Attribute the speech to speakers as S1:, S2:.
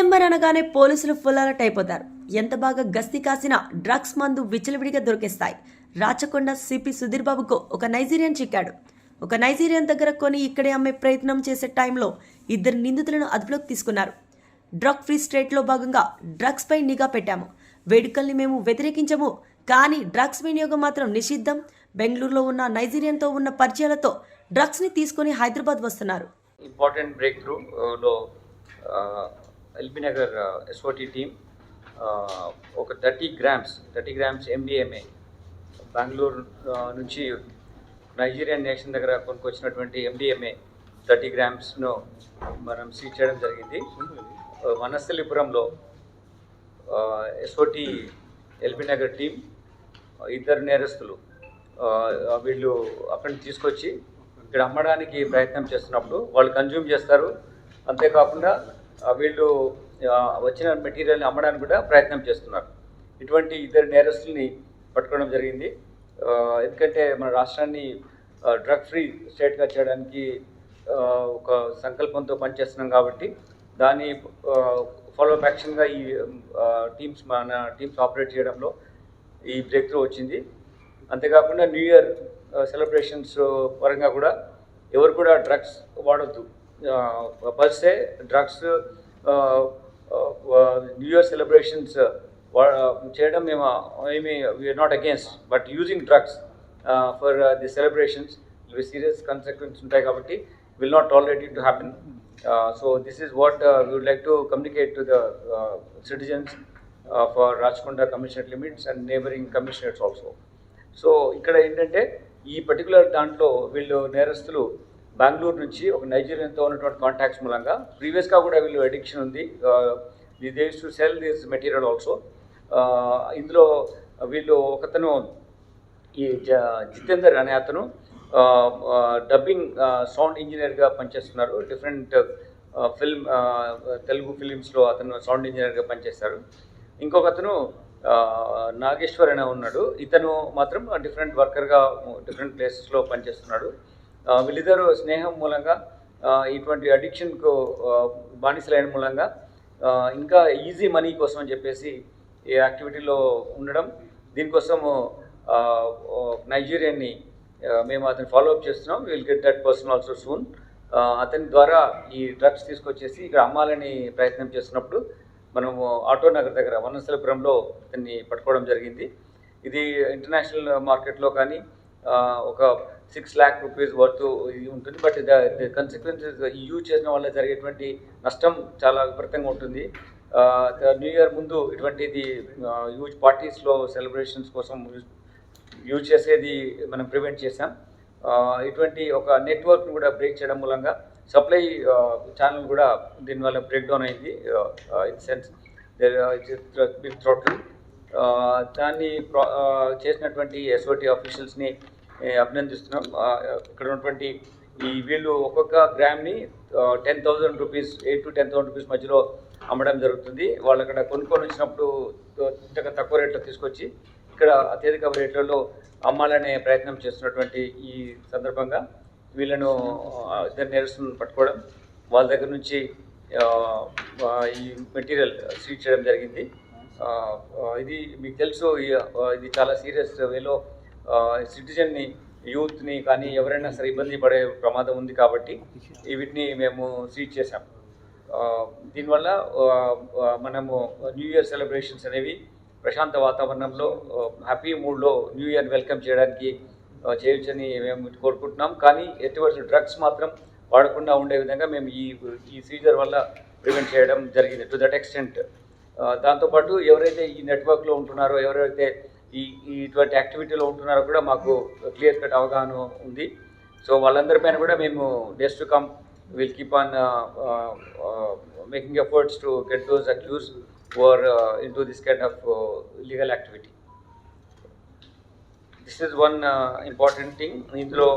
S1: December అనగానే పోలీసులు full alert అయిపోతారు. ఎంత బాగా గస్తీ కాసినా డ్రగ్స్ మందు విచ్చలవిడిగా దొరికేస్తాయి. రాచకొండ సిపి సుధీర్ బాబుకు ఒక నైజీరియన్ చిక్కాడు. ఒక నైజీరియన్ దగ్గర కొని ఇక్కడే అమ్మే ప్రయత్నం చేసే టైంలో ఇద్దరు నిందితులను అదుపులోకి తీసుకున్నారు. డ్రగ్ ఫ్రీ స్టేట్లో భాగంగా డ్రగ్స్ పై నిఘా పెట్టాము. వేడుకల్ని మేము వ్యతిరేకించము, కానీ డ్రగ్స్ వినియోగం మాత్రం నిషిద్ధం. బెంగళూరులో ఉన్న నైజీరియన్తో ఉన్న పరిచయాలతో డ్రగ్స్ని తీసుకొని హైదరాబాద్ వస్తున్నారు.
S2: ఇంపార్టెంట్ బ్రేక్ త్రూ లో ఎల్బీ నగర్ ఎస్ఓటీ టీమ్ ఒక 30 గ్రామ్స్ MDMA బెంగళూరు నుంచి నైజీరియన్ నేషన్ దగ్గర కొనుక్కొచ్చినటువంటి MDMA 30 గ్రామ్స్ను మనం సీజ్ చేయడం జరిగింది. వనస్థలిపురంలో ఎస్ఓటీ ఎల్బీ నగర్ టీం ఇద్దరు నేరస్తులు వీళ్ళు అక్కడిని తీసుకొచ్చి ఇక్కడ అమ్మడానికి ప్రయత్నం చేస్తున్నప్పుడు వాళ్ళు కన్జ్యూమ్ చేస్తారు. అంతేకాకుండా వీళ్ళు వచ్చిన మెటీరియల్ని అమ్మడానికి కూడా ప్రయత్నం చేస్తున్నారు. ఇటువంటి ఇద్దరు నేరస్తుల్ని పట్టుకోవడం జరిగింది. ఎందుకంటే మన రాష్ట్రాన్ని డ్రగ్ ఫ్రీ స్టేట్గా చేయడానికి ఒక సంకల్పంతో పనిచేస్తున్నాం కాబట్టి దాని ఫాలోఅప్ యాక్షన్గా ఈ మన టీమ్స్ ఆపరేట్ చేయడంలో ఈ బ్రేక్ త్రూ వచ్చింది. అంతేకాకుండా న్యూ ఇయర్ సెలబ్రేషన్స్ పరంగా కూడా ఎవరు కూడా డ్రగ్స్ వాడొద్దు. Per se drugs new year celebrations చేయడం మేము we are not against, but using drugs for the celebrations ఇవి సీరియస్ కాన్సిక్వెన్సెస్ ఉంటాయి కాబట్టి will not tolerate it to happen. So this is what we would like to communicate to the citizens for Rachakonda commissionerate limits and neighbouring commissionerates also. So ఇక్కడ ఏంటంటే ఈ particular దాంట్లో వీళ్ళు నేరస్తులు బెంగళూరు నుంచి ఒక నైజీరియన్తో ఉన్నటువంటి కాంటాక్ట్స్ మూలంగా ప్రీవియస్గా కూడా వీళ్ళు అడిక్షన్ ఉంది. They use to cell this material also. ఇందులో వీళ్ళు ఒకతను ఈ జితేందర్ అనే అతను డబ్బింగ్ సౌండ్ ఇంజనీర్గా పనిచేస్తున్నారు. డిఫరెంట్ తెలుగు ఫిలిమ్స్లో అతను సౌండ్ ఇంజనీర్గా పనిచేస్తారు. ఇంకొక అతను నాగేశ్వర్ అనే ఉన్నాడు. ఇతను మాత్రం డిఫరెంట్ వర్కర్గా డిఫరెంట్ ప్లేసెస్లో పనిచేస్తున్నాడు. వీళ్ళిద్దరూ స్నేహం మూలంగా ఇటువంటి అడిక్షన్కు బానిసలైన మూలంగా ఇంకా ఈజీ మనీ కోసం అని చెప్పేసి ఈ యాక్టివిటీలో ఉండడం, దీనికోసము నైజీరియన్ని మేము అతను ఫాలోఅప్ చేస్తున్నాం. Will get that person also soon. అతని ద్వారా ఈ డ్రగ్స్ తీసుకొచ్చేసి ఇక్కడ అమ్మాలని ప్రయత్నం చేస్తున్నప్పుడు మనము ఆటోనగర్ దగ్గర వనస్థలిపురంలో అతన్ని పట్టుకోవడం జరిగింది. ఇది ఇంటర్నేషనల్ మార్కెట్లో కానీ ఒక 6 lakh రూపీస్ వర్త్ ఇది ఉంటుంది. బట్ ద కన్సిక్వెన్సెస్ యూజ్ చేసిన వల్ల జరిగేటువంటి నష్టం చాలా విపరీతంగా ఉంటుంది. న్యూ ఇయర్ ముందు ఇటువంటిది యూజ్ పార్టీస్లో సెలబ్రేషన్స్ కోసం యూజ్ చేసేది మనం ప్రివెంట్ చేసాం. ఇటువంటి ఒక నెట్వర్క్ను కూడా బ్రేక్ చేయడం మూలంగా సప్లై ఛానల్ కూడా దీనివల్ల బ్రేక్ డౌన్ అయింది. In sense big throttle. దాన్ని చేసినటువంటి ఎస్ఓటీ ఆఫీషియల్స్ని అభినందిస్తున్నాం. ఇక్కడ ఉన్నటువంటి వీళ్ళు ఒక్కొక్క గ్రామ్ని 10,000 రూపీస్, 8 to 10,000 రూపీస్ మధ్యలో అమ్మడం జరుగుతుంది. వాళ్ళు అక్కడ కొనుక్కొని వచ్చినప్పుడు ఇంతగా తక్కువ రేట్లో తీసుకొచ్చి ఇక్కడ అత్యధిక రేట్లలో అమ్మాలనే ప్రయత్నం చేస్తున్నటువంటి ఈ సందర్భంగా వీళ్ళను ఇద్దరు నేరస్తులను పట్టుకోవడం, వాళ్ళ దగ్గర నుంచి ఈ మెటీరియల్ సీజ్ చేయడం జరిగింది. ఇది మీకు తెలుసు, ఇది చాలా సీరియస్ వేలో సిటిజన్ని, యూత్ని కానీ ఎవరైనా సరే ఇబ్బంది పడే ప్రమాదం ఉంది కాబట్టి వీటిని మేము సీజ్ చేశాం. దీనివల్ల మనము న్యూ ఇయర్ సెలబ్రేషన్స్ అనేవి ప్రశాంత వాతావరణంలో హ్యాపీ మూడ్లో న్యూ ఇయర్ వెల్కమ్ చేయడానికి చేయొచ్చని మేము కోరుకుంటున్నాం. కానీ ఎటువంటి డ్రగ్స్ మాత్రం వాడకుండా ఉండే విధంగా మేము ఈ సీజర్ వల్ల ప్రివెంట్ చేయడం జరిగింది టు దట్ ఎక్స్టెంట్. దాంతోపాటు ఎవరైతే ఈ నెట్వర్క్లో ఉంటున్నారో, ఎవరైతే ఇటువంటి యాక్టివిటీలో ఉంటున్నారో కూడా మాకు క్లియర్ కట్ అవగాహన ఉంది. సో వాళ్ళందరిపైన కూడా మేము days to come will keep on making efforts to get those accused who are into this kind of illegal activity. This is one important thing. ఇందులో